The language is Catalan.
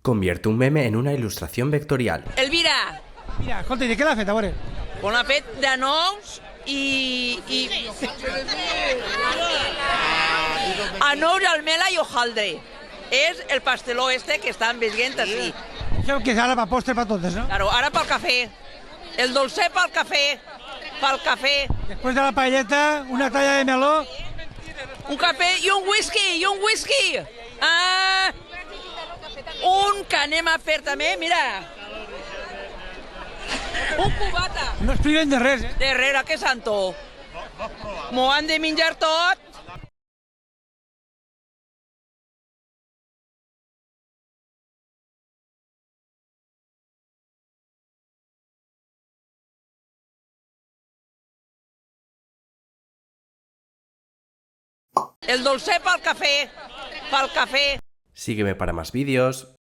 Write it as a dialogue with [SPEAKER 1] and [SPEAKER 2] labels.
[SPEAKER 1] convierte un meme en una ilustración vectorial.
[SPEAKER 2] Elvira!
[SPEAKER 3] Mira, escolta, i de què l'ha fet, a veure?
[SPEAKER 2] On l'ha fet de nous i... A nous, almela i hojaldre. És el pasteló este que estan veient així.
[SPEAKER 3] Això que és ara per postre per totes, no?
[SPEAKER 2] Claro, ara pel cafè. El dolcer pel cafè. Pel cafè.
[SPEAKER 3] Després de la paelleta, una talla de meló.
[SPEAKER 2] Un cafè i un whisky. Ah! Un que anem a fer també, mira. Un cubata.
[SPEAKER 3] No es priven de res, eh?
[SPEAKER 2] Darrere, que santo. M'ho han de menjar tot. El dolcer pel cafè.
[SPEAKER 1] Sígueme para más vídeos.